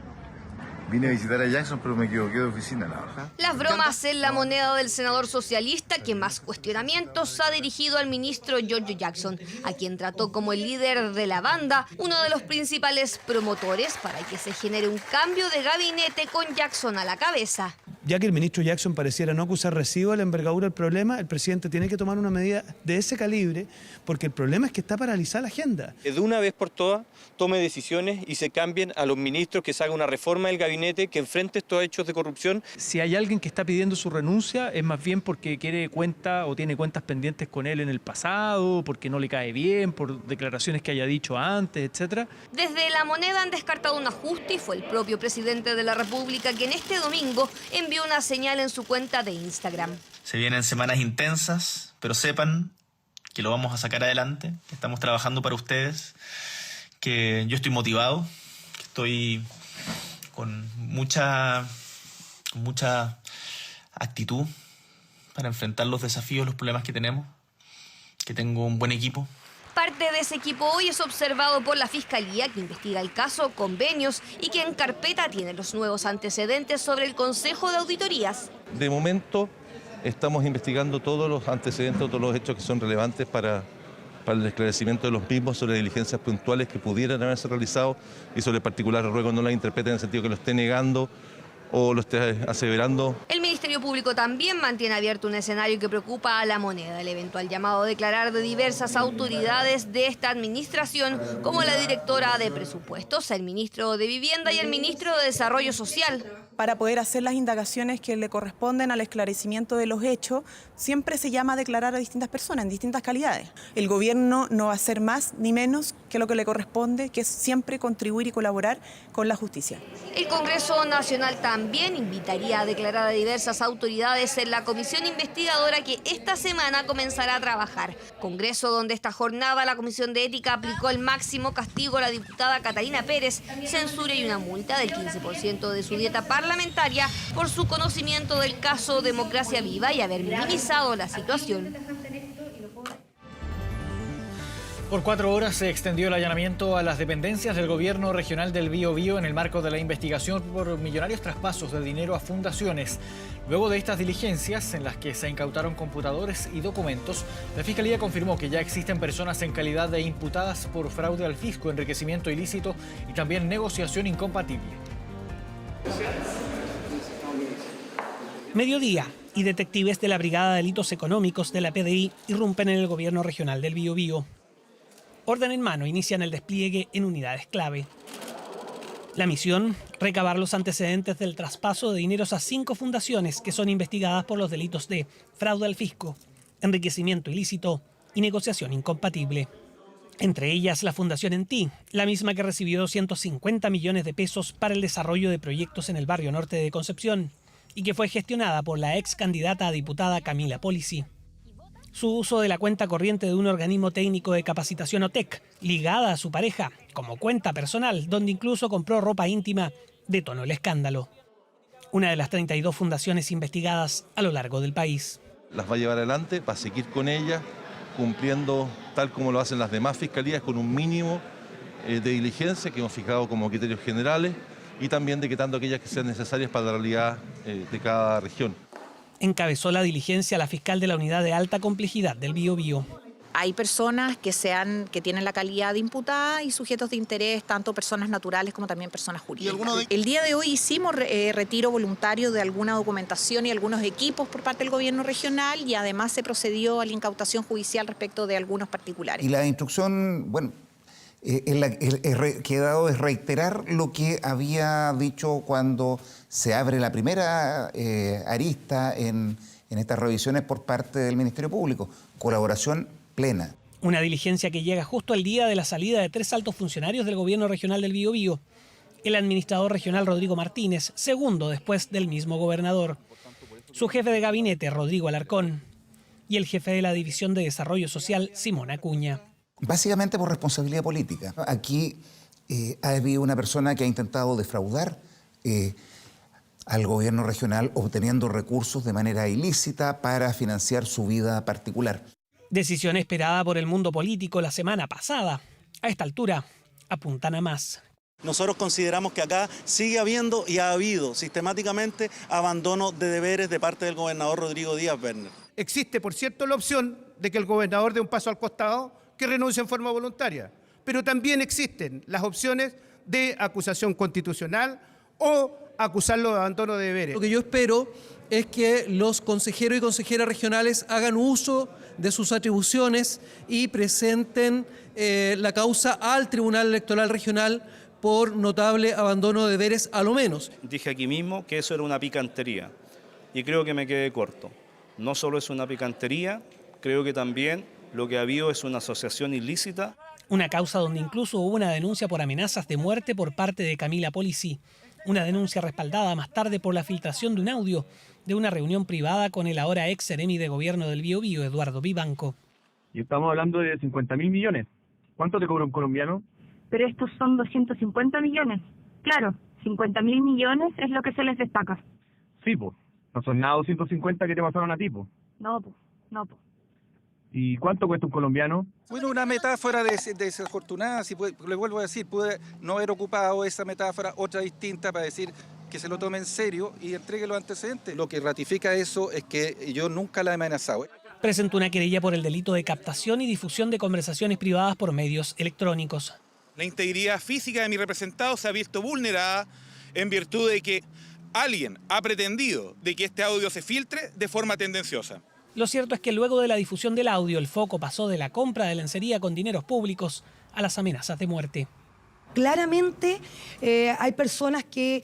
Vine a visitar a Jackson, pero me equivoqué de oficina, la verdad. Las bromas en la moneda del senador socialista que más cuestionamientos ha dirigido al ministro Giorgio Jackson, a quien trató como el líder de la banda, uno de los principales promotores para que se genere un cambio de gabinete con Jackson a la cabeza. Ya que el ministro Jackson pareciera no acusar recibo de la envergadura del problema, el presidente tiene que tomar una medida de ese calibre, porque el problema es que está paralizada la agenda. De una vez por todas, tome decisiones y se cambien a los ministros, que se haga una reforma del gabinete que enfrente estos hechos de corrupción. Si hay alguien que está pidiendo su renuncia, es más bien porque quiere cuenta o tiene cuentas pendientes con él en el pasado, porque no le cae bien, por declaraciones que haya dicho antes, etc. Desde la moneda han descartado un ajuste y fue el propio presidente de la República quien este domingo envió una señal en su cuenta de Instagram. Se vienen semanas intensas, pero sepan que lo vamos a sacar adelante, que estamos trabajando para ustedes, que yo estoy motivado, que estoy con mucha actitud para enfrentar los desafíos, los problemas que tenemos, que tengo un buen equipo. Parte de ese equipo hoy es observado por la Fiscalía, que investiga el caso Convenios y que en carpeta tiene los nuevos antecedentes sobre el Consejo de Auditorías. De momento estamos investigando todos los antecedentes, todos los hechos que son relevantes para el esclarecimiento de los mismos, sobre diligencias puntuales que pudieran haberse realizado y sobre particulares ruegos no las interpreten en el sentido que lo esté negando o lo esté aseverando. El Ministerio Público también mantiene abierto un escenario que preocupa a la moneda, el eventual llamado a declarar de diversas autoridades de esta administración, como la directora de presupuestos, el ministro de Vivienda y el ministro de Desarrollo Social. Para poder hacer las indagaciones que le corresponden al esclarecimiento de los hechos, siempre se llama a declarar a distintas personas en distintas calidades. El gobierno no va a hacer más ni menos que lo que le corresponde, que es siempre contribuir y colaborar con la justicia. El Congreso Nacional también invitaría a declarar a diversas autoridades en la comisión investigadora que esta semana comenzará a trabajar. Congreso donde esta jornada la Comisión de Ética aplicó el máximo castigo a la diputada Catalina Pérez, censura y una multa del 15% de su dieta parlamentaria por su conocimiento del caso Democracia Viva y haber minimizado la situación. Por 4 horas se extendió el allanamiento a las dependencias del gobierno regional del Biobío en el marco de la investigación por millonarios traspasos de dinero a fundaciones. Luego de estas diligencias, en las que se incautaron computadores y documentos, la Fiscalía confirmó que ya existen personas en calidad de imputadas por fraude al fisco, enriquecimiento ilícito y también negociación incompatible. Mediodía y detectives de la Brigada de Delitos Económicos de la PDI irrumpen en el gobierno regional del Biobío. Orden en mano, inician el despliegue en unidades clave. La misión, recabar los antecedentes del traspaso de dineros a 5 fundaciones que son investigadas por los delitos de fraude al fisco, enriquecimiento ilícito y negociación incompatible. Entre ellas, la Fundación Enti, la misma que recibió 250 millones de pesos para el desarrollo de proyectos en el barrio norte de Concepción y que fue gestionada por la ex candidata a diputada Camila Polisi. Su uso de la cuenta corriente de un organismo técnico de capacitación OTEC, ligada a su pareja, como cuenta personal, donde incluso compró ropa íntima, detonó el escándalo. Una de las 32 fundaciones investigadas a lo largo del país. Las va a llevar adelante, va a seguir con ellas, cumpliendo tal como lo hacen las demás fiscalías, con un mínimo de diligencia que hemos fijado como criterios generales y también decretando aquellas que sean necesarias para la realidad de cada región. Encabezó la diligencia la fiscal de la Unidad de Alta Complejidad del Biobío. Hay personas que tienen la calidad de imputada y sujetos de interés, tanto personas naturales como también personas jurídicas. El día de hoy hicimos retiro voluntario de alguna documentación y algunos equipos por parte del gobierno regional y además se procedió a la incautación judicial respecto de algunos particulares. Y la instrucción, que he dado es reiterar lo que había dicho cuando se abre la primera arista en estas revisiones por parte del Ministerio Público. Colaboración plena. Una diligencia que llega justo al día de la salida de 3 altos funcionarios del gobierno regional del Biobío. El administrador regional Rodrigo Martínez, segundo después del mismo gobernador. Su jefe de gabinete, Rodrigo Alarcón. Y el jefe de la División de Desarrollo Social, Simón Acuña. Básicamente por responsabilidad política. Aquí ha habido una persona que ha intentado defraudar al gobierno regional obteniendo recursos de manera ilícita para financiar su vida particular. Decisión esperada por el mundo político la semana pasada. A esta altura, apuntan a más. Nosotros consideramos que acá sigue habiendo y ha habido sistemáticamente abandono de deberes de parte del gobernador Rodrigo Díaz Werner. Existe, por cierto, la opción de que el gobernador dé un paso al costado, que renuncie en forma voluntaria. Pero también existen las opciones de acusación constitucional o acusarlo de abandono de deberes. Lo que yo espero es que los consejeros y consejeras regionales hagan uso de sus atribuciones y presenten la causa al Tribunal Electoral Regional por notable abandono de deberes, a lo menos. Dije aquí mismo que eso era una picantería y creo que me quedé corto. No solo es una picantería, creo que también lo que ha habido es una asociación ilícita. Una causa donde incluso hubo una denuncia por amenazas de muerte por parte de Camila Polisi. Una denuncia respaldada más tarde por la filtración de un audio de una reunión privada con el ahora ex seremi de gobierno del Biobío, Eduardo Vivanco. Y estamos hablando de 50.000 millones. ¿Cuánto te cobra un colombiano? Pero estos son 250 millones. Claro, 50.000 millones es lo que se les destaca. Sí, pues. No son nada 250 que te pasaron a ti, pues. No, pues. No, pues. ¿Y cuánto cuesta un colombiano? Bueno, una metáfora desafortunada, le vuelvo a decir, pude no haber ocupado esa metáfora, otra distinta para decir que se lo tome en serio y entregue los antecedentes. Lo que ratifica eso es que yo nunca la he amenazado. Presentó una querella por el delito de captación y difusión de conversaciones privadas por medios electrónicos. La integridad física de mi representado se ha visto vulnerada en virtud de que alguien ha pretendido de que este audio se filtre de forma tendenciosa. Lo cierto es que luego de la difusión del audio, el foco pasó de la compra de lencería con dineros públicos a las amenazas de muerte. Claramente hay personas que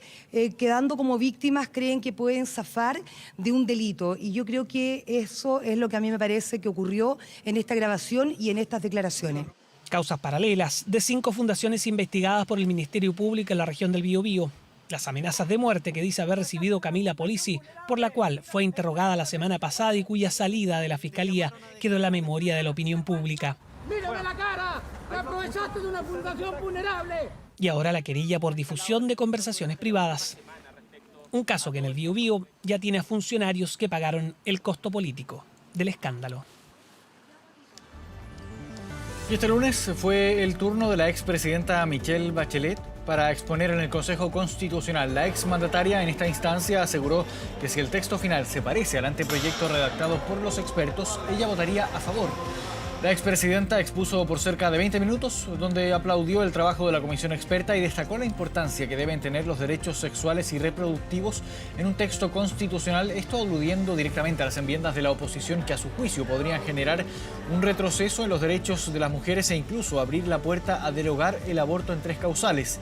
quedando como víctimas creen que pueden zafar de un delito y yo creo que eso es lo que a mí me parece que ocurrió en esta grabación y en estas declaraciones. Causas paralelas de 5 fundaciones investigadas por el Ministerio Público en la región del Biobío. Las amenazas de muerte que dice haber recibido Camila Polisi, por la cual fue interrogada la semana pasada y cuya salida de la Fiscalía quedó en la memoria de la opinión pública. ¡Mírame la cara! ¡Te aprovechaste de una fundación vulnerable! Y ahora la querella por difusión de conversaciones privadas. Un caso que en el Biobío ya tiene a funcionarios que pagaron el costo político del escándalo. Y este lunes fue el turno de la expresidenta Michelle Bachelet para exponer en el Consejo Constitucional. La exmandataria en esta instancia aseguró que si el texto final se parece al anteproyecto redactado por los expertos, ella votaría a favor. La expresidenta expuso por cerca de 20 minutos, donde aplaudió el trabajo de la comisión experta y destacó la importancia que deben tener los derechos sexuales y reproductivos en un texto constitucional, esto aludiendo directamente a las enmiendas de la oposición que a su juicio podrían generar un retroceso en los derechos de las mujeres e incluso abrir la puerta a derogar el aborto en 3 causales.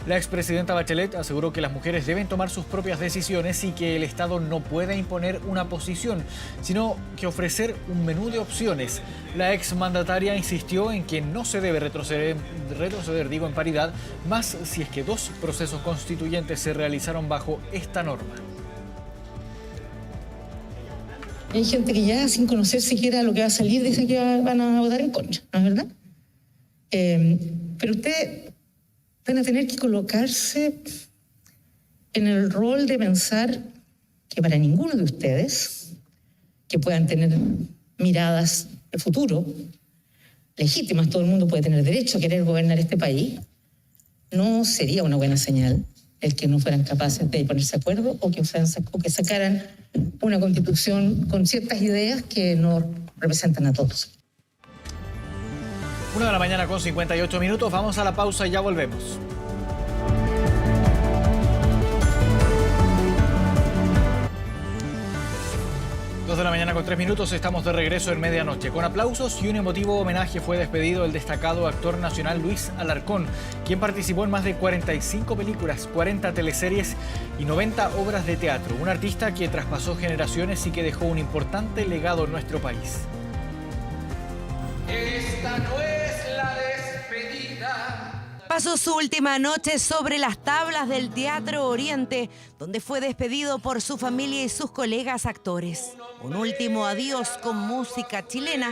La expresidenta Bachelet aseguró que las mujeres deben tomar sus propias decisiones y que el Estado no puede imponer una posición, sino que ofrecer un menú de opciones. La exmandataria insistió en que no se debe retroceder en paridad, más si es que 2 procesos constituyentes se realizaron bajo esta norma. Hay gente que ya sin conocer siquiera lo que va a salir dice que van a votar en contra, ¿no es verdad? Pero usted van a tener que colocarse en el rol de pensar que para ninguno de ustedes, que puedan tener miradas de futuro, legítimas, todo el mundo puede tener derecho a querer gobernar este país, no sería una buena señal el que no fueran capaces de ponerse de acuerdo o que sacaran una constitución con ciertas ideas que no representan a todos. 1 de la mañana con 58 minutos. Vamos a la pausa y ya volvemos. Dos de la mañana con 3 minutos, estamos de regreso en medianoche. Con aplausos y un emotivo homenaje fue despedido el destacado actor nacional Luis Alarcón, quien participó en más de 45 películas, 40 teleseries y 90 obras de teatro. Un artista que traspasó generaciones y que dejó un importante legado en nuestro país. Esta no es la despedida. Pasó su última noche sobre las tablas del Teatro Oriente, donde fue despedido por su familia y sus colegas actores. Un último adiós con música chilena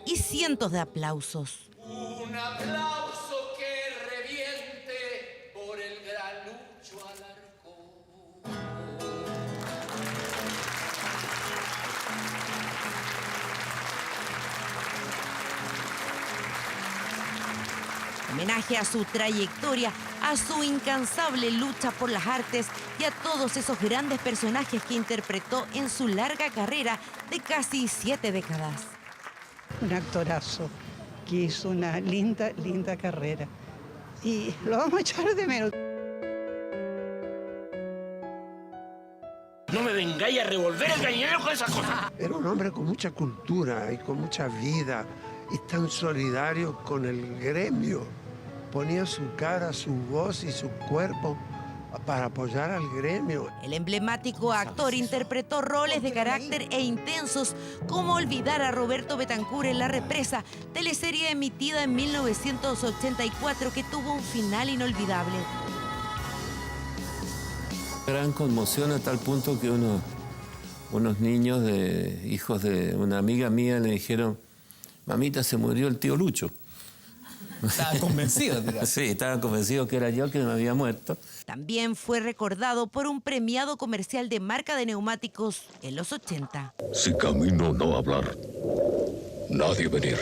y cientos de aplausos. Un aplauso que reviente por el gran Lucho Alarcón. Homenaje a su trayectoria, a su incansable lucha por las artes y a todos esos grandes personajes que interpretó en su larga carrera de casi 7 décadas. Un actorazo que hizo una linda carrera y lo vamos a echar de menos. No me vengáis a revolver el gallinero con esas cosas. Era un hombre con mucha cultura y con mucha vida y tan solidario con el gremio. Ponía su cara, su voz y su cuerpo para apoyar al gremio. El emblemático actor interpretó roles de carácter e intensos, como olvidar a Roberto Betancur en La Represa, teleserie emitida en 1984 que tuvo un final inolvidable. Gran conmoción a tal punto que unos niños, hijos de una amiga mía, le dijeron: mamita, se murió el tío Lucho. Estaban convencidos, digamos. Sí, estaban convencidos que era yo que me había muerto. También fue recordado por un premiado comercial de marca de neumáticos en los 80. Si camino no hablar, nadie venir.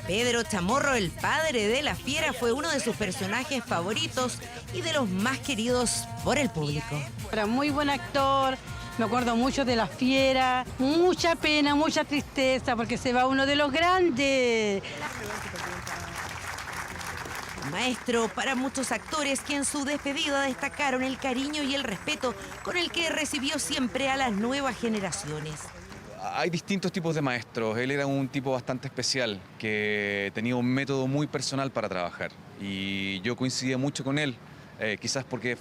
Pedro Chamorro, el padre de la fiera, fue uno de sus personajes favoritos y de los más queridos por el público. Era muy buen actor. Me acuerdo mucho de La Fiera, mucha pena, mucha tristeza, porque se va uno de los grandes. Maestro para muchos actores que en su despedida destacaron el cariño y el respeto con el que recibió siempre a las nuevas generaciones. Hay distintos tipos de maestros. Él era un tipo bastante especial, que tenía un método muy personal para trabajar. Y yo coincidía mucho con él, quizás porque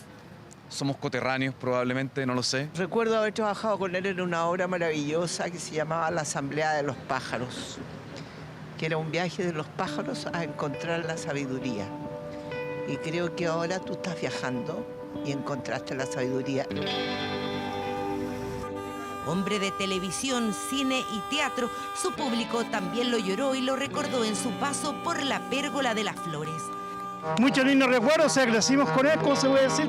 somos coterráneos probablemente, no lo sé. Recuerdo haber trabajado con él en una obra maravillosa que se llamaba La Asamblea de los Pájaros, que era un viaje de los pájaros a encontrar la sabiduría. Y creo que ahora tú estás viajando y encontraste la sabiduría. Hombre de televisión, cine y teatro, su público también lo lloró y lo recordó en su paso por la Pérgola de las Flores. Muchos lindos recuerdos, o sea, crecimos con él, ¿cómo se puede decir?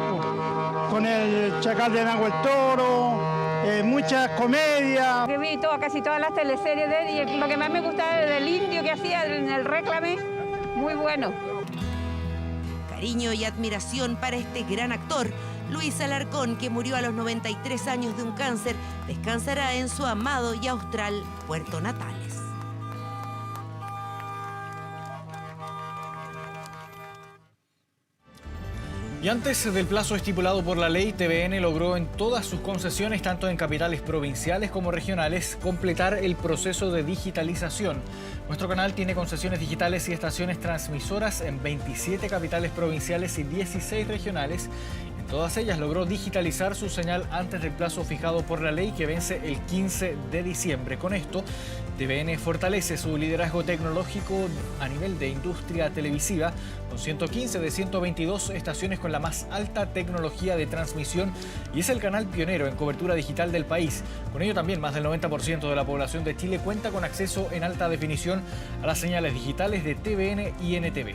Con el Chacal de Nahuel Toro, mucha comedia. He visto casi todas las teleseries de él y lo que más me gusta es del indio que hacía en el réclame, muy bueno. Cariño y admiración para este gran actor. Luis Alarcón, que murió a los 93 años de un cáncer, descansará en su amado y austral Puerto Natales. Y antes del plazo estipulado por la ley, TVN logró en todas sus concesiones, tanto en capitales provinciales como regionales, completar el proceso de digitalización. Nuestro canal tiene concesiones digitales y estaciones transmisoras en 27 capitales provinciales y 16 regionales. En todas ellas logró digitalizar su señal antes del plazo fijado por la ley, que vence el 15 de diciembre. Con esto, TVN fortalece su liderazgo tecnológico a nivel de industria televisiva, con 115 de 122 estaciones con la más alta tecnología de transmisión, y es el canal pionero en cobertura digital del país. Con ello también más del 90% de la población de Chile cuenta con acceso en alta definición a las señales digitales de TVN y NTV.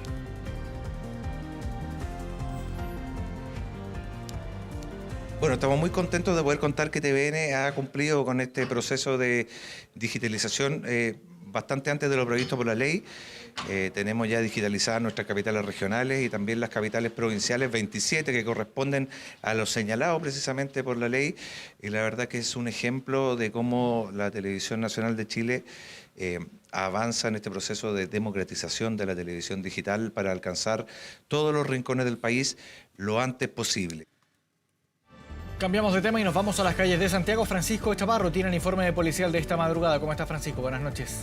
Bueno, estamos muy contentos de poder contar que TVN ha cumplido con este proceso de digitalización bastante antes de lo previsto por la ley. Tenemos ya digitalizadas nuestras capitales regionales y también las capitales provinciales, 27 que corresponden a lo señalado precisamente por la ley. Y la verdad que es un ejemplo de cómo la Televisión Nacional de Chile avanza en este proceso de democratización de la televisión digital para alcanzar todos los rincones del país lo antes posible. Cambiamos de tema y nos vamos a las calles de Santiago. Francisco Chaparro tiene el informe policial de esta madrugada. ¿Cómo está, Francisco? Buenas noches.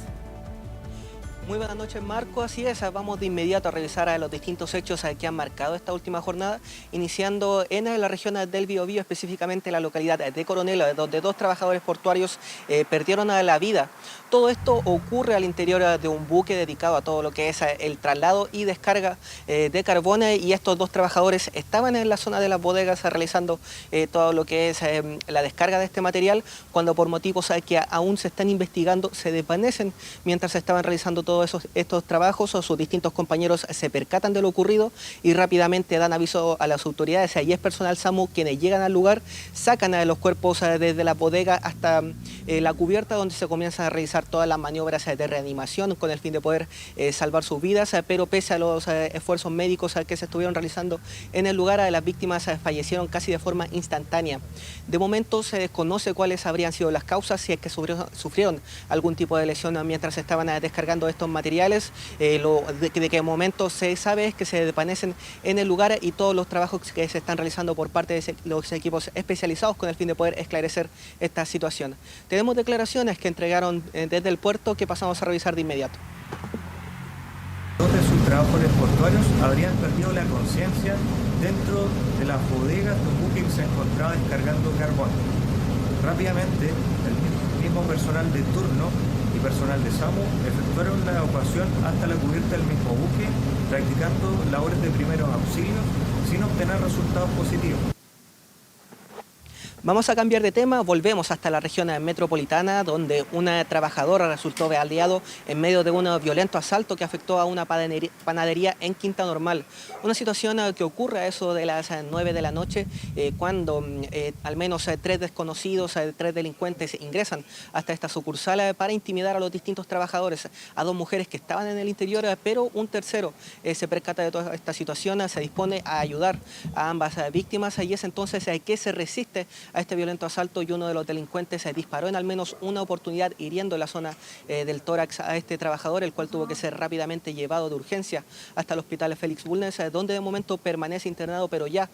Muy buenas noches, Marco. Así es, vamos de inmediato a revisar los distintos hechos que han marcado esta última jornada, iniciando en la región del Biobío, específicamente en la localidad de Coronel, donde 2 trabajadores portuarios perdieron la vida. Todo esto ocurre al interior de un buque dedicado a todo lo que es el traslado y descarga de carbón, y estos 2 trabajadores estaban en la zona de las bodegas realizando todo lo que es la descarga de este material, cuando por motivos que aún se están investigando se desvanecen mientras se estaban realizando todos estos trabajos. Sus distintos compañeros se percatan de lo ocurrido y rápidamente dan aviso a las autoridades. Allí es personal SAMU quienes llegan al lugar, sacan a los cuerpos desde la bodega hasta la cubierta, donde se comienzan a realizar todas las maniobras de reanimación con el fin de poder salvar sus vidas, pero pese a los esfuerzos médicos que se estuvieron realizando en el lugar, las víctimas fallecieron casi de forma instantánea. De momento se desconoce cuáles habrían sido las causas, si es que sufrieron algún tipo de lesión mientras estaban descargando estos materiales. De qué momento se sabe es que se desvanecen en el lugar, y todos los trabajos que se están realizando por parte de los equipos especializados con el fin de poder esclarecer esta situación. Tenemos declaraciones que entregaron desde el puerto que pasamos a revisar de inmediato. 2 de sus trabajadores portuarios habrían perdido la conciencia dentro de las bodegas de un buque que se encontraba descargando carbón. Rápidamente, el mismo personal de turno y personal de SAMU efectuaron la evacuación hasta la cubierta del mismo buque, practicando labores de primeros auxilios sin obtener resultados positivos. Vamos a cambiar de tema, volvemos hasta la región metropolitana, donde una trabajadora resultó baleado en medio de un violento asalto que afectó a una panadería en Quinta Normal. Una situación que ocurre a eso de las 9 de la noche, cuando al menos 3 desconocidos, 3 delincuentes ingresan hasta esta sucursal para intimidar a los distintos trabajadores, a 2 mujeres que estaban en el interior, pero un tercero se percata de toda esta situación, se dispone a ayudar a ambas víctimas, y es entonces que se resiste a este violento asalto, y uno de los delincuentes disparó en al menos una oportunidad, hiriendo la zona del tórax a este trabajador, el cual tuvo que ser rápidamente llevado de urgencia hasta el hospital Félix Bulnes, donde de momento permanece internado, pero ya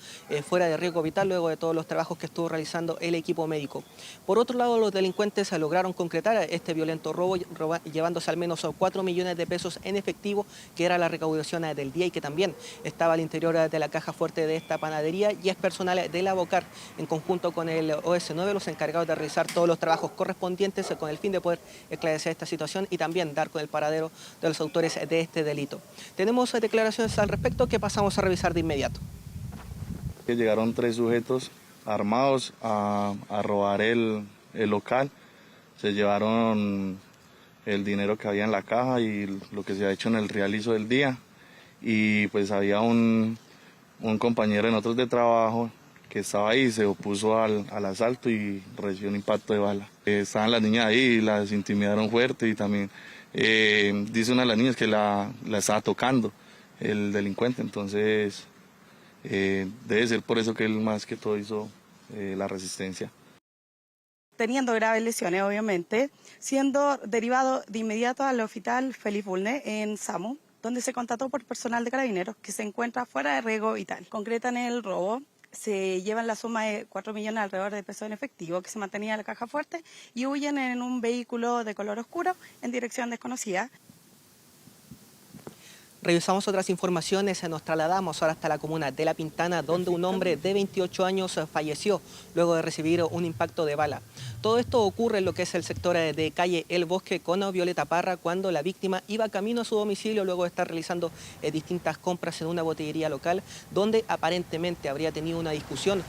fuera de riesgo vital luego de todos los trabajos que estuvo realizando el equipo médico. Por otro lado, los delincuentes lograron concretar este violento robo, llevándose al menos 4 millones de pesos en efectivo, que era la recaudación del día y que también estaba al interior de la caja fuerte de esta panadería, y es personal de la Bocar en conjunto con el OS9 los encargados de realizar todos los trabajos correspondientes con el fin de poder esclarecer esta situación y también dar con el paradero de los autores de este delito. Tenemos declaraciones al respecto que pasamos a revisar de inmediato. Llegaron 3 sujetos armados a robar el local. Se llevaron el dinero que había en la caja y lo que se ha hecho en el realizo del día. Y pues había un compañero de nosotros de trabajo estaba ahí se opuso al asalto y recibió un impacto de bala. Estaban las niñas ahí y las intimidaron fuerte y también dice una de las niñas que la estaba tocando el delincuente, entonces debe ser por eso que él más que todo hizo la resistencia. Teniendo graves lesiones, obviamente, siendo derivado de inmediato al hospital Félix Bulnes en Samu, donde se contrató por personal de Carabineros que se encuentra fuera de riesgo vital. Concretan el robo, se llevan la suma de 4 millones alrededor de pesos en efectivo que se mantenía en la caja fuerte y huyen en un vehículo de color oscuro en dirección desconocida. Revisamos otras informaciones, nos trasladamos ahora hasta la comuna de La Pintana, donde un hombre de 28 años falleció luego de recibir un impacto de bala. Todo esto ocurre en lo que es el sector de calle El Bosque con Violeta Parra, cuando la víctima iba camino a su domicilio luego de estar realizando distintas compras en una botillería local, donde aparentemente habría tenido una discusión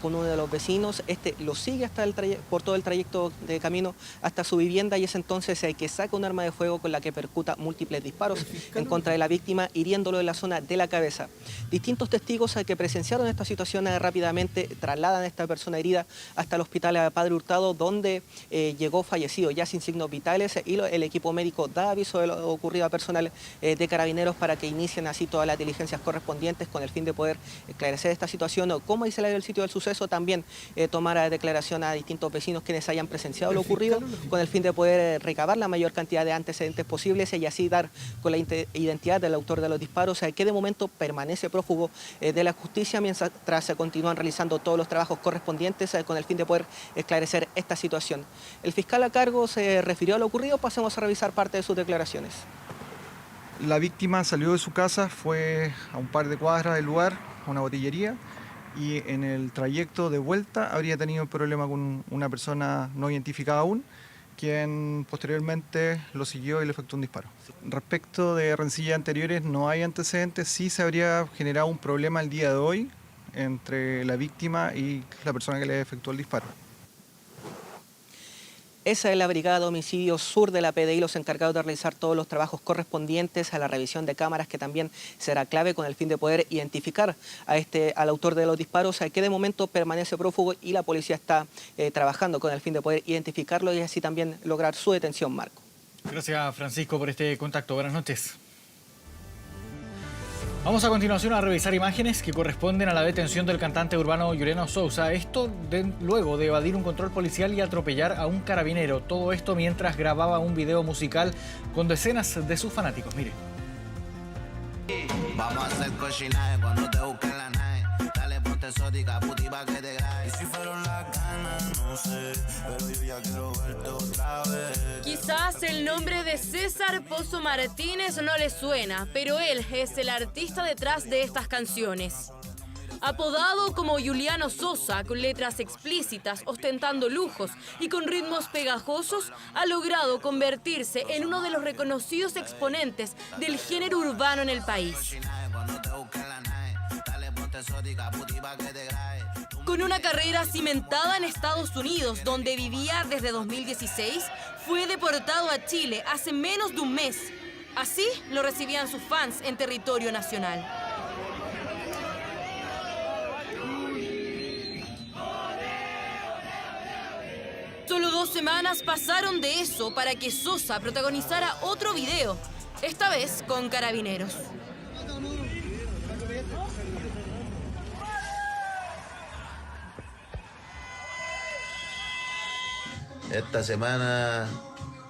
con uno de los vecinos. Este lo sigue hasta por todo el trayecto de camino hasta su vivienda y es entonces que saca un arma de fuego con la que percuta múltiples disparos en contra de la víctima, hiriéndolo en la zona de la cabeza. Distintos testigos que presenciaron esta situación rápidamente trasladan a esta persona herida hasta el hospital Padre Hurtado, donde llegó fallecido ya sin signos vitales, y el equipo médico da aviso de lo ocurrido a personal de Carabineros para que inicien así todas las diligencias correspondientes con el fin de poder esclarecer esta situación, o cómo aislar el sitio del suceso, también tomar declaración a distintos vecinos quienes hayan presenciado lo ocurrido, con el fin de poder recabar la mayor cantidad de antecedentes posibles y así dar con la identidad del autor de los disparos, que de momento permanece prófugo de la justicia, mientras se continúan realizando todos los trabajos correspondientes con el fin de poder esclarecer esta situación. El fiscal a cargo se refirió a lo ocurrido, pasemos a revisar parte de sus declaraciones. La víctima salió de su casa, fue a un par de cuadras del lugar, a una botillería, y en el trayecto de vuelta habría tenido un problema con una persona no identificada aún, quien posteriormente lo siguió y le efectuó un disparo. Respecto de rencillas anteriores, no hay antecedentes, sí se habría generado un problema el día de hoy entre la víctima y la persona que le efectuó el disparo. Esa es la Brigada de Homicidios Sur de la PDI, los encargados de realizar todos los trabajos correspondientes a la revisión de cámaras, que también será clave con el fin de poder identificar al autor de los disparos, que de momento permanece prófugo y la policía está trabajando con el fin de poder identificarlo y así también lograr su detención, Marco. Gracias, Francisco, por este contacto. Buenas noches. Vamos a continuación a revisar imágenes que corresponden a la detención del cantante urbano Juliano Sousa. Esto luego de evadir un control policial y atropellar a un carabinero. Todo esto mientras grababa un video musical con decenas de sus fanáticos. Mire. Vamos a hacer cochinaje cuando te busquen la nave. Dale, ponte exótica, puti, pa' que te grabe. Y si fueron las ganas, no sé, pero yo ya quiero verte otra vez. Quizás el nombre de César Pozo Martínez no le suena, pero él es el artista detrás de estas canciones. Apodado como Juliano Sousa, con letras explícitas, ostentando lujos y con ritmos pegajosos, ha logrado convertirse en uno de los reconocidos exponentes del género urbano en el país. Con una carrera cimentada en Estados Unidos, donde vivía desde 2016, fue deportado a Chile hace menos de un mes. Así lo recibían sus fans en territorio nacional. Solo 2 semanas pasaron de eso para que Sousa protagonizara otro video, esta vez con Carabineros. Esta semana,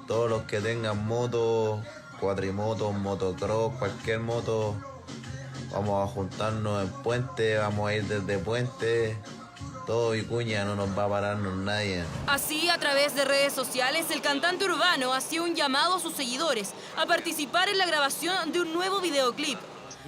todos los que tengan moto, cuatrimotos, motocross, cualquier moto, vamos a juntarnos en Puente, vamos a ir desde Puente, todo Vicuña, no nos va a pararnos nadie. Así, a través de redes sociales, el cantante urbano hacía un llamado a sus seguidores a participar en la grabación de un nuevo videoclip.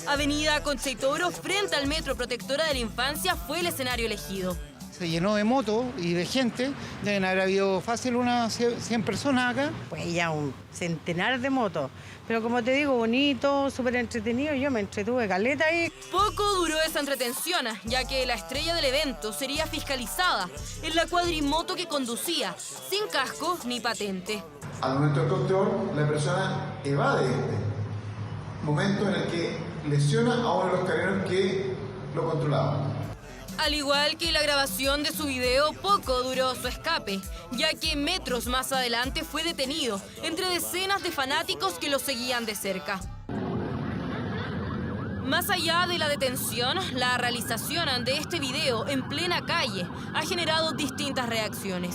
Avenida Concha y Toro, frente al Metro Protectora de la Infancia, fue el escenario elegido. Se llenó de motos y de gente, deben haber habido fácil unas 100 personas acá. Pues ya un centenar de motos, pero como te digo, bonito, súper entretenido, yo me entretuve caleta ahí. Poco duró esa entretención, ya que la estrella del evento sería fiscalizada en la cuadrimoto que conducía, sin casco ni patente. Al momento del conteo, la persona evade momento en el que lesiona a uno de los carabineros que lo controlaba. Al igual que la grabación de su video, poco duró su escape, ya que metros más adelante fue detenido entre decenas de fanáticos que lo seguían de cerca. Más allá de la detención, la realización de este video en plena calle ha generado distintas reacciones.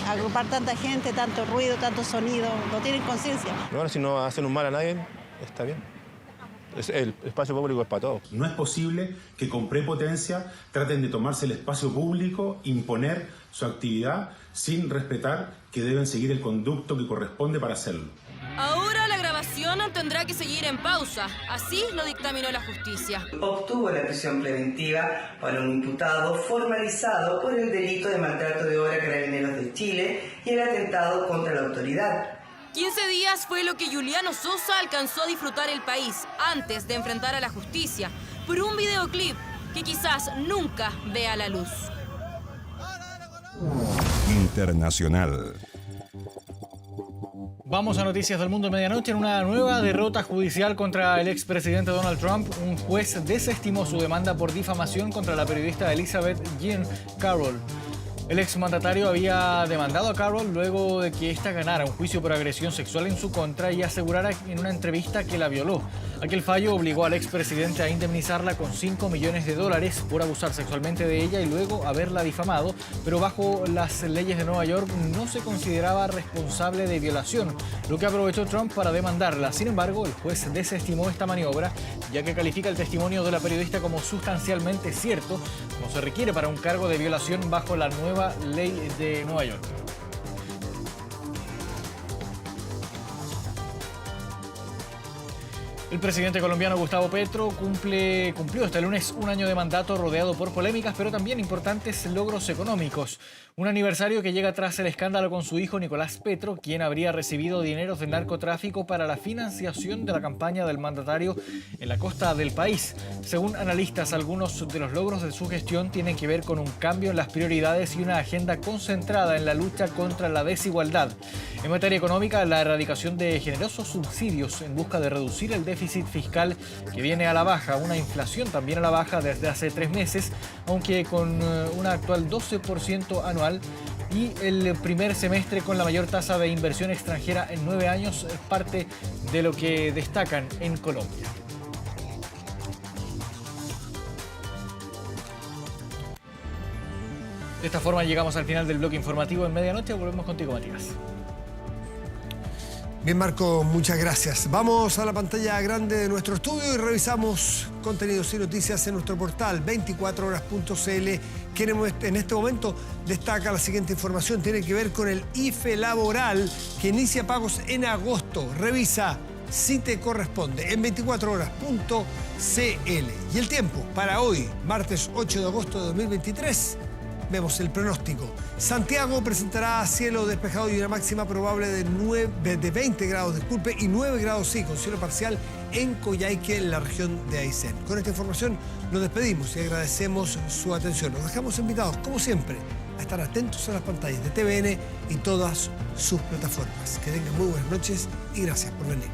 Agrupar tanta gente, tanto ruido, tanto sonido, no tienen conciencia. Bueno, si no hacen un mal a nadie, está bien. El espacio público es para todos. No es posible que con prepotencia traten de tomarse el espacio público, imponer su actividad sin respetar que deben seguir el conducto que corresponde para hacerlo. Ahora la grabación tendrá que seguir en pausa, así lo dictaminó la justicia. Obtuvo la prisión preventiva para un imputado formalizado por el delito de maltrato de obra a Carabineros de Chile y el atentado contra la autoridad. 15 días fue lo que Juliano Sosa alcanzó a disfrutar el país antes de enfrentar a la justicia por un videoclip que quizás nunca vea la luz. Internacional. Vamos a Noticias del Mundo Medianoche. En una nueva derrota judicial contra el expresidente Donald Trump, un juez desestimó su demanda por difamación contra la periodista Elizabeth Jean Carroll. El exmandatario había demandado a Carroll luego de que ésta ganara un juicio por agresión sexual en su contra y asegurara en una entrevista que la violó. Aquel fallo obligó al expresidente a indemnizarla con $5 millones por abusar sexualmente de ella y luego haberla difamado, pero bajo las leyes de Nueva York no se consideraba responsable de violación, lo que aprovechó Trump para demandarla. Sin embargo, el juez desestimó esta maniobra, ya que califica el testimonio de la periodista como sustancialmente cierto, como se requiere para un cargo de violación bajo la nueva ley de Nueva York. El presidente colombiano Gustavo Petro cumplió este lunes un año de mandato rodeado por polémicas, pero también importantes logros económicos. Un aniversario que llega tras el escándalo con su hijo Nicolás Petro, quien habría recibido dineros de narcotráfico para la financiación de la campaña del mandatario en la costa del país. Según analistas, algunos de los logros de su gestión tienen que ver con un cambio en las prioridades y una agenda concentrada en la lucha contra la desigualdad. En materia económica, la erradicación de generosos subsidios en busca de reducir el déficit fiscal que viene a la baja, una inflación también a la baja desde hace 3 meses, aunque con una actual 12% anual, y el primer semestre con la mayor tasa de inversión extranjera en 9 años es parte de lo que destacan en Colombia. De esta forma llegamos al final del bloque informativo en Medianoche. Volvemos contigo, Matías. Bien, Marco, muchas gracias. Vamos a la pantalla grande de nuestro estudio y revisamos contenidos y noticias en nuestro portal 24horas.cl, que en este momento destaca la siguiente información. Tiene que ver con el IFE laboral, que inicia pagos en agosto. Revisa si te corresponde en 24horas.cl. Y el tiempo para hoy, martes 8 de agosto de 2023. Vemos el pronóstico. Santiago presentará cielo despejado y una máxima probable de 20 grados, y 9 grados sí, con cielo parcial en Coyhaique, en la región de Aysén. Con esta información nos despedimos y agradecemos su atención. Nos dejamos invitados, como siempre, a estar atentos a las pantallas de TVN y todas sus plataformas. Que tengan muy buenas noches y gracias por venir.